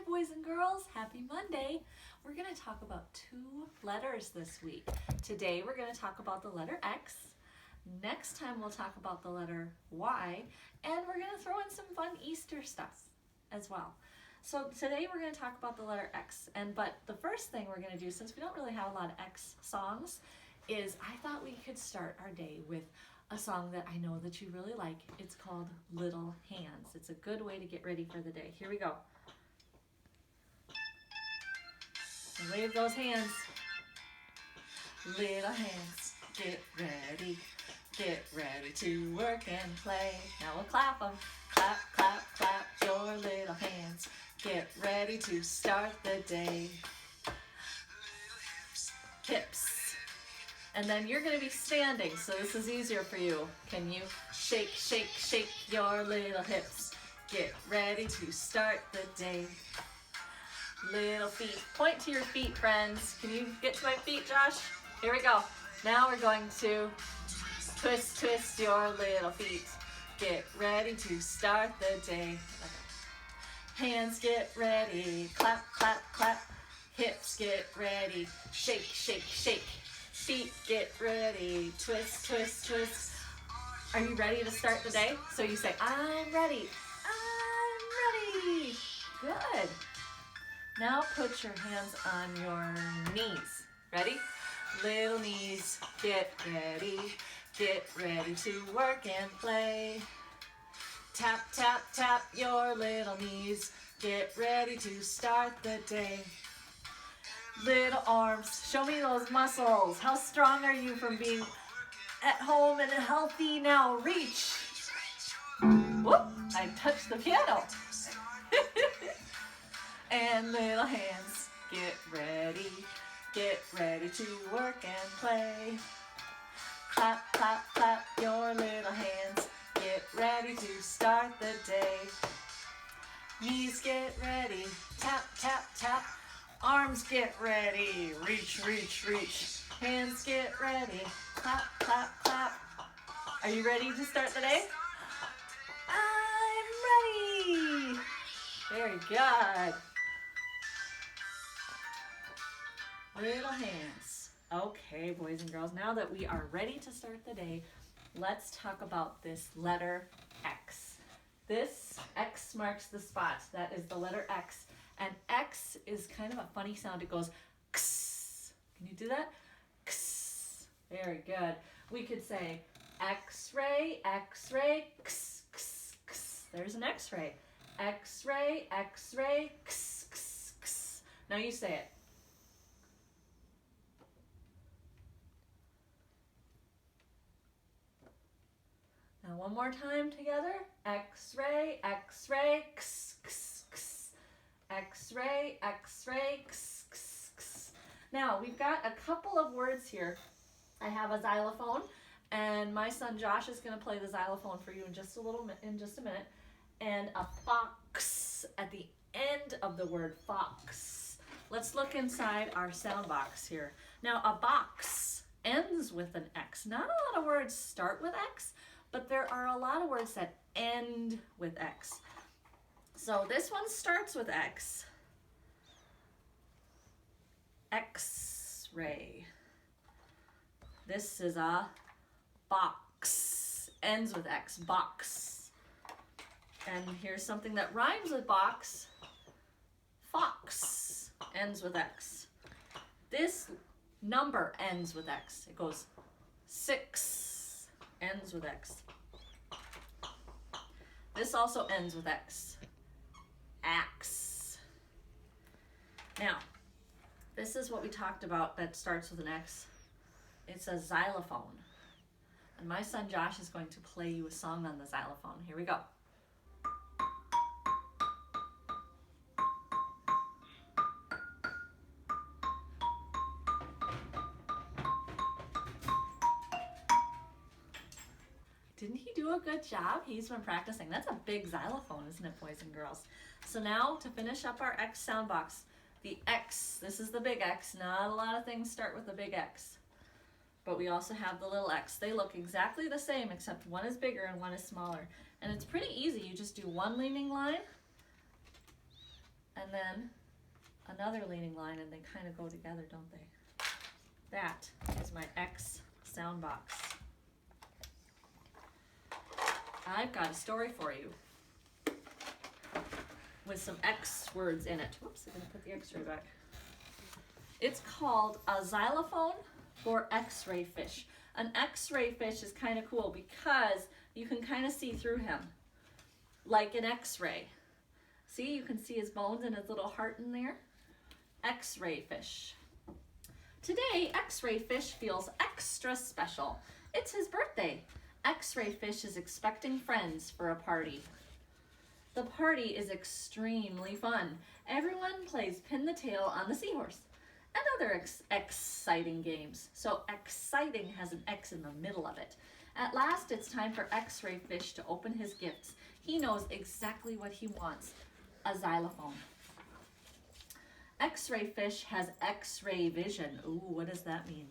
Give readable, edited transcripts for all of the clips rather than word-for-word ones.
boys and girls, happy Monday. We're going to talk about two letters this week. Today we're going to talk about the letter X. Next time we'll talk about the letter Y, and we're going to throw in some fun Easter stuff as well. So today we're going to talk about the letter X, but the first thing we're going to do, since we don't really have a lot of X songs, is I thought we could start our day with a song that I know that you really like. It's called Little Hands. It's a good way to get ready for the day. Here we go. And wave those hands. Little hands, get ready to work and play. Now we'll clap them. Clap, clap, clap your little hands. Get ready to start the day. Hips. And then you're going to be standing, so this is easier for you. Can you shake, shake, shake your little hips? Get ready to start the day. Little feet. Point to your feet, friends. Can you get to my feet, Josh? Here we go. Now we're going to twist, twist your little feet. Get ready to start the day. Hands get ready. Clap, clap, clap. Hips get ready. Shake, shake, shake. Feet get ready. Twist, twist, twist. Are you ready to start the day? So you say, I'm ready. I'm ready. Good. Now put your hands on your knees. Ready? Little knees, get ready. Get ready to work and play. Tap, tap, tap your little knees. Get ready to start the day. Little arms, show me those muscles. How strong are you from being at home and healthy? Now reach. Whoop, I touched the piano. And little hands, get ready to work and play. Clap, clap, clap your little hands. Get ready to start the day. Knees get ready, tap, tap, tap. Arms get ready, reach, reach, reach. Hands get ready, clap, clap, clap. Are you ready to start the day? I'm ready. Very good. Little hands. Okay, boys and girls, now that we are ready to start the day, let's talk about this letter X. This X marks the spot. That is the letter X. And X is kind of a funny sound. It goes X. Can you do that? X. Very good. We could say X-ray, X-ray, X, X, X. There's an X-ray. X-ray, X-ray, X, X, X. Now you say it. Now one more time together. X-ray, X-ray, X, X, X. X-ray, X-ray, X, X, X. Now we've got a couple of words here. I have a xylophone, and my son Josh is going to play the xylophone for you in just a minute. And a fox at the end of the word fox. Let's look inside our sound box here. Now a box ends with an X. Not a lot of words start with X, but there are a lot of words that end with X. So this one starts with X. X-ray. This is a box. Ends with X. Box. And here's something that rhymes with box. Fox. Ends with X. This number ends with X. It goes 6. Ends with X. This also ends with X. Axe. Now, this is what we talked about that starts with an X. It's a xylophone. And my son Josh is going to play you a song on the xylophone. Here we go. Didn't he do a good job? He's been practicing. That's a big xylophone, isn't it, boys and girls? So now to finish up our X sound box, the X, this is the big X. Not a lot of things start with a big X. But we also have the little X. They look exactly the same, except one is bigger and one is smaller. And it's pretty easy. You just do one leading line, and and then another leaning line, and they kind of go together, don't they? That is my X sound box. I've got a story for you with some X words in it. Whoops, I'm gonna put the X-ray back. It's called a xylophone for X-ray fish. An X-ray fish is kind of cool because you can kind of see through him, like an X-ray. See, you can see his bones and his little heart in there. X-ray fish. Today, X-ray fish feels extra special. It's his birthday. X-ray fish is expecting friends for a party. The party is extremely fun. Everyone plays pin the tail on the seahorse and other exciting games. So exciting has an X in the middle of it. At last, it's time for X-ray fish to open his gifts. He knows exactly what he wants, a xylophone. X-ray fish has X-ray vision. Ooh, what does that mean?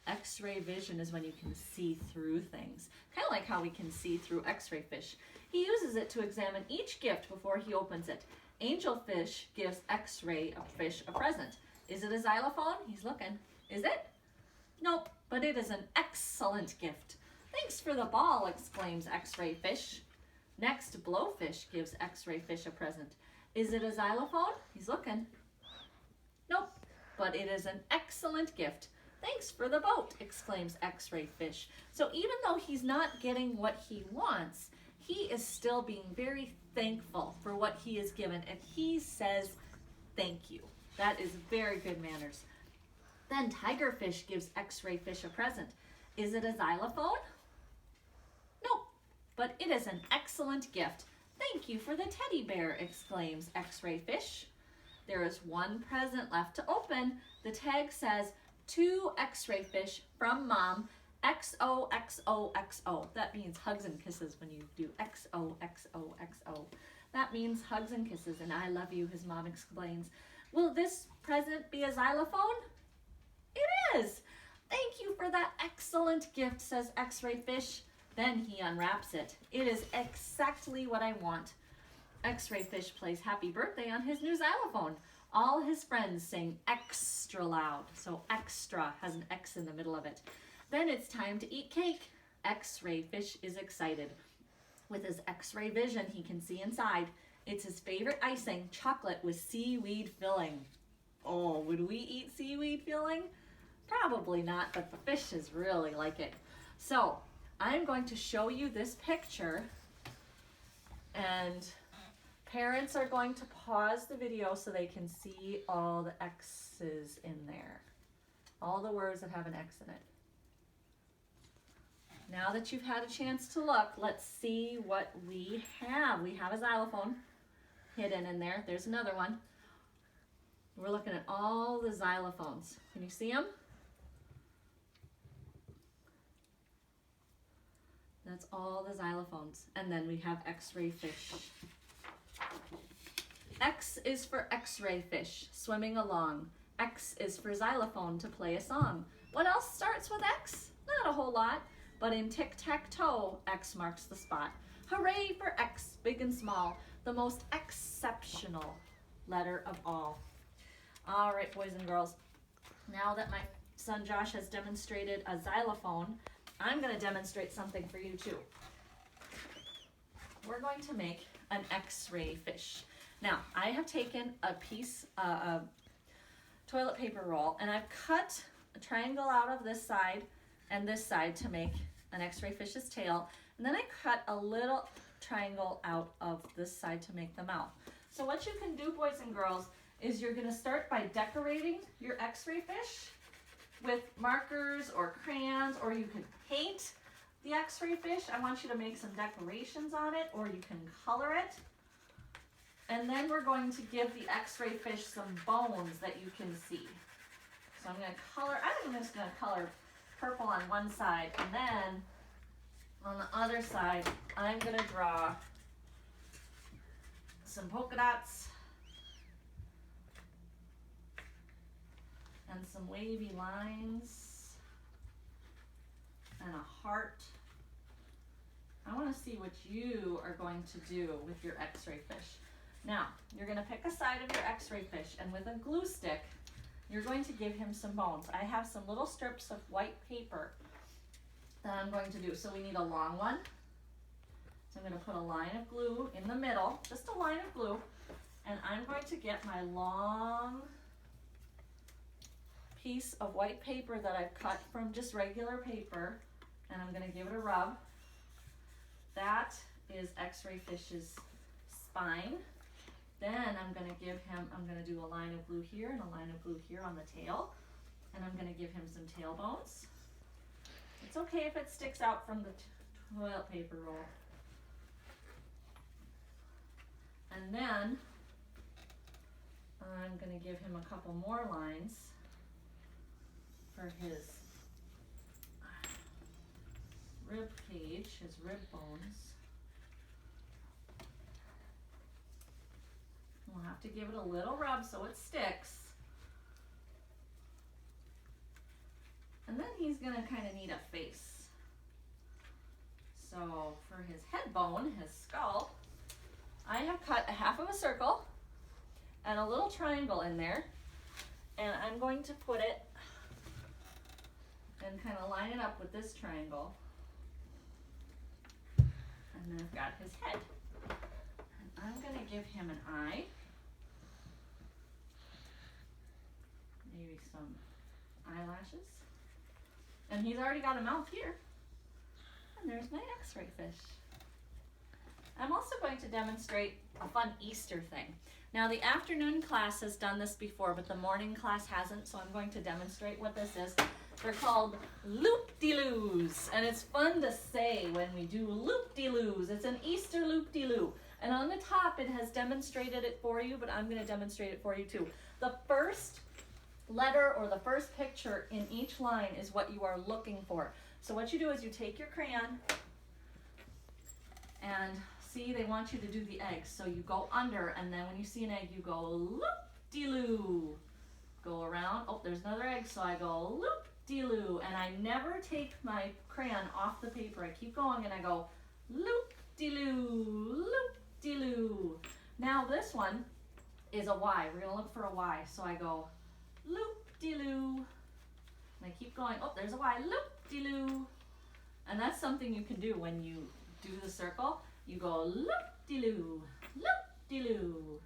X-ray vision is when you can see through things. Kind of like how we can see through X-ray fish. He uses it to examine each gift before he opens it. Angelfish gives X-ray fish a present. Is it a xylophone? He's looking. Is it? Nope, but it is an excellent gift. Thanks for the ball, exclaims X-ray fish. Next, Blowfish gives X-ray fish a present. Is it a xylophone? He's looking. Nope, but it is an excellent gift. Thanks for the boat, exclaims X-ray fish. So even though he's not getting what he wants, he is still being very thankful for what he is given, and he says thank you. That is very good manners. Then Tigerfish gives X-ray fish a present. Is it a xylophone? Nope, but it is an excellent gift. Thank you for the teddy bear, exclaims X-ray fish. There is one present left to open. The tag says, to X-ray fish from Mom, XOXOXO. That means hugs and kisses when you do XOXOXO. That means hugs and kisses, and I love you, his mom explains. Will this present be a xylophone? It is. Thank you for that excellent gift, says X-ray fish. Then he unwraps it. It is exactly what I want. X-ray fish plays happy birthday on his new xylophone. All his friends sing extra loud, so extra has an X in the middle of it. Then it's time to eat cake. X-ray fish is excited. With his X-ray vision, he can see inside. It's his favorite icing, chocolate with seaweed filling. Oh, would we eat seaweed filling? Probably not, but the fishes really like it. So I'm going to show you this picture, and parents are going to pause the video so they can see all the X's in there. All the words that have an X in it. Now that you've had a chance to look, let's see what we have. We have a xylophone hidden in there. There's another one. We're looking at all the xylophones. Can you see them? That's all the xylophones. And then we have X-ray fish. X is for X-ray fish, swimming along. X is for xylophone to play a song. What else starts with X? Not a whole lot, but in tic-tac-toe, X marks the spot. Hooray for X, big and small, the most exceptional letter of all. All right, boys and girls, now that my son Josh has demonstrated a xylophone, I'm going to demonstrate something for you too. We're going to make an X-ray fish. Now, I have taken a piece of toilet paper roll, and I've cut a triangle out of this side and this side to make an X-ray fish's tail, and then I cut a little triangle out of this side to make the mouth. So what you can do, boys and girls, is you're going to start by decorating your X-ray fish with markers or crayons, or you can paint the X-ray fish. I want you to make some decorations on it, or you can color it. And then we're going to give the X-ray fish some bones that you can see. So I'm going to color, I'm just going to color purple on one side, and then on the other side, I'm going to draw some polka dots and some wavy lines and a heart. I want to see what you are going to do with your X-ray fish. Now, you're going to pick a side of your x-ray fish, and with a glue stick, you're going to give him some bones. I have some little strips of white paper that I'm going to do. So we need a long one. So I'm going to put a line of glue in the middle, just a line of glue, and I'm going to get my long piece of white paper that I've cut from just regular paper, and I'm going to give it a rub. That is x-ray fish's spine. Then I'm going to do a line of glue here and a line of glue here on the tail, and I'm going to give him some tailbones. It's okay if it sticks out from the toilet paper roll. And then I'm going to give him a couple more lines for his rib cage, his rib bones. We'll have to give it a little rub so it sticks. And then he's going to kind of need a face. So for his head bone, his skull, I have cut a half of a circle and a little triangle in there. And I'm going to put it and kind of line it up with this triangle. And then I've got his head. And I'm going to give him an eye. Maybe some eyelashes. And he's already got a mouth here. And there's my x-ray fish. I'm also going to demonstrate a fun Easter thing. Now the afternoon class has done this before, but the morning class hasn't, so I'm going to demonstrate what this is. They're called loop-de-loos, and it's fun to say when we do loop-de-loos. It's an Easter loop-de-loo. And on the top it has demonstrated it for you, but I'm going to demonstrate it for you too. The first letter or the first picture in each line is what you are looking for. So what you do is you take your crayon and see, they want you to do the eggs. So you go under, and then when you see an egg, you go loop-de-loo. Go around. Oh, there's another egg, so I go loop-de-loo. And I never take my crayon off the paper. I keep going, and I go loop-de-loo, loop-de-loo. Now this one is a Y. We're going to look for a Y. So I go loop-de-loo. And I keep going. Oh, there's a Y. Loop-de-loo. And that's something you can do when you do the circle. You go loop-de-loo, loop-de-loo,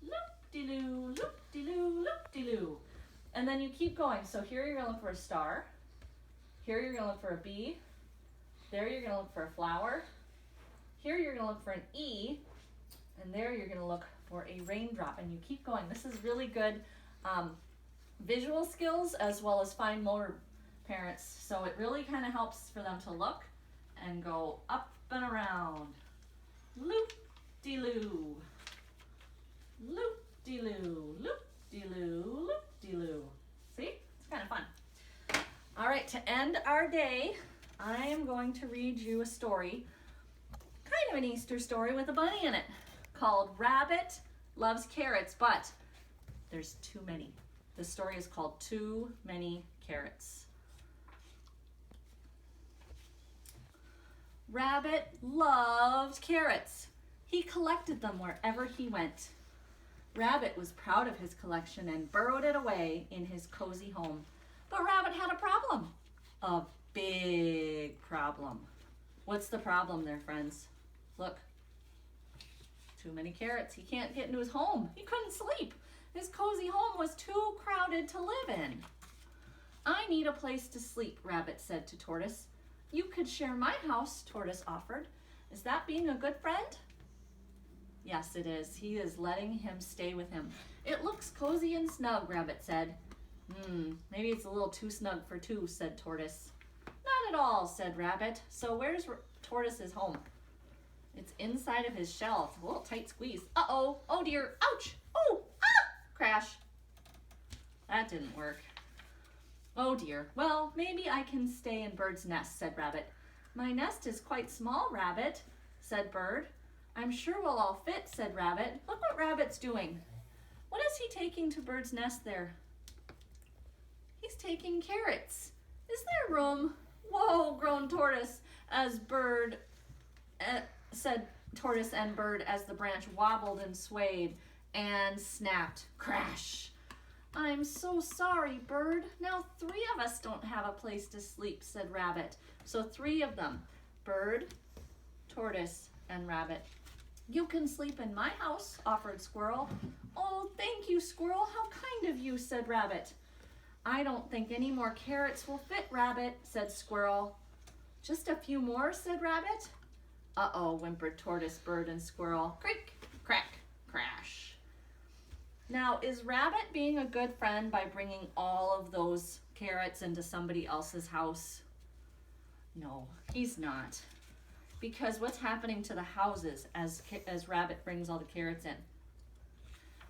loop-de-loo, loop-de-loo, loop-de-loo. And then you keep going. So here you're going to look for a star. Here you're going to look for a B. There you're going to look for a flower. Here you're going to look for an E. And there you're going to look for a raindrop. And you keep going. This is really good visual skills as well as fine motor parents. So it really kind of helps for them to look and go up and around. Loop-de-loo, loop-de-loo, loop-de-loo, loop-de-loo. See? It's kind of fun. All right, to end our day, I am going to read you a story, kind of an Easter story with a bunny in it, called Rabbit Loves Carrots, but there's too many. The story is called Too Many Carrots. Rabbit loved carrots. He collected them wherever he went. Rabbit was proud of his collection and burrowed it away in his cozy home. But Rabbit had a problem. A big problem. What's the problem there, friends? Look. Too many carrots. He can't get into his home. He couldn't sleep. His cozy home was too crowded to live in. I need a place to sleep, Rabbit said to Tortoise. You could share my house, Tortoise offered. Is that being a good friend? Yes, it is. He is letting him stay with him. It looks cozy and snug, Rabbit said. Maybe it's a little too snug for two, said Tortoise. Not at all, said Rabbit. So where's Tortoise's home? It's inside of his shell. It's a little tight squeeze. Uh-oh. Oh, dear. Ouch. Oh, ah! Crash. That didn't work. Oh dear. Well, maybe I can stay in Bird's nest, said Rabbit. My nest is quite small, Rabbit, said Bird. I'm sure we'll all fit, said Rabbit. Look what Rabbit's doing. What is he taking to Bird's nest there? He's taking carrots. Is there room? Whoa, groaned Tortoise as Bird said, Tortoise and Bird as the branch wobbled and swayed and snapped. Crash! I'm so sorry, Bird. Now 3 of us don't have a place to sleep, said Rabbit. So 3 of them, Bird, Tortoise, and Rabbit. You can sleep in my house, offered Squirrel. Oh, thank you, Squirrel. How kind of you, said Rabbit. I don't think any more carrots will fit, Rabbit, said Squirrel. Just a few more, said Rabbit. Uh-oh, whimpered Tortoise, Bird, and Squirrel. Creak, crack, crash. Now, is Rabbit being a good friend by bringing all of those carrots into somebody else's house? No, he's not. Because what's happening to the houses as Rabbit brings all the carrots in?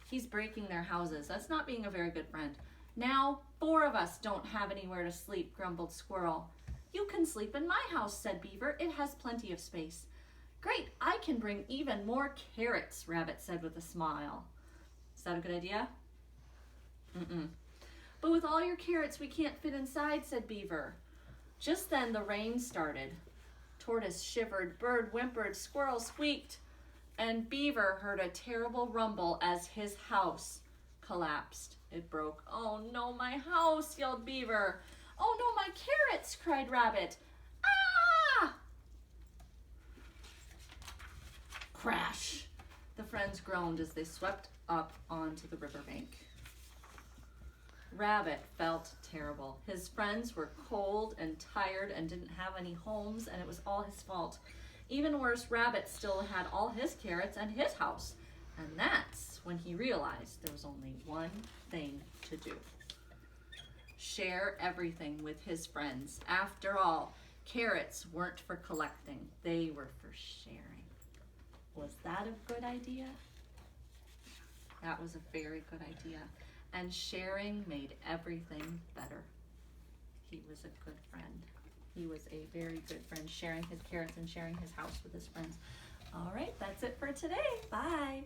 He's breaking their houses. That's not being a very good friend. Now 4 of us don't have anywhere to sleep, grumbled Squirrel. You can sleep in my house, said Beaver. It has plenty of space. Great, I can bring even more carrots, Rabbit said with a smile. Is that a good idea? Mm-mm. But with all your carrots, we can't fit inside, said Beaver. Just then the rain started. Tortoise shivered, Bird whimpered, Squirrel squeaked, and Beaver heard a terrible rumble as his house collapsed. It broke. Oh no, my house, yelled Beaver. Oh no, my carrots, cried Rabbit. Ah! Crash! The friends groaned as they swept up onto the riverbank. Rabbit felt terrible. His friends were cold and tired and didn't have any homes, and it was all his fault. Even worse, Rabbit still had all his carrots and his house, and that's when he realized there was only one thing to do. Share everything with his friends. After all, carrots weren't for collecting, they were for sharing. Was that a good idea? That was a very good idea. And sharing made everything better. He was a good friend. He was a very good friend, sharing his carrots and sharing his house with his friends. All right, that's it for today. Bye.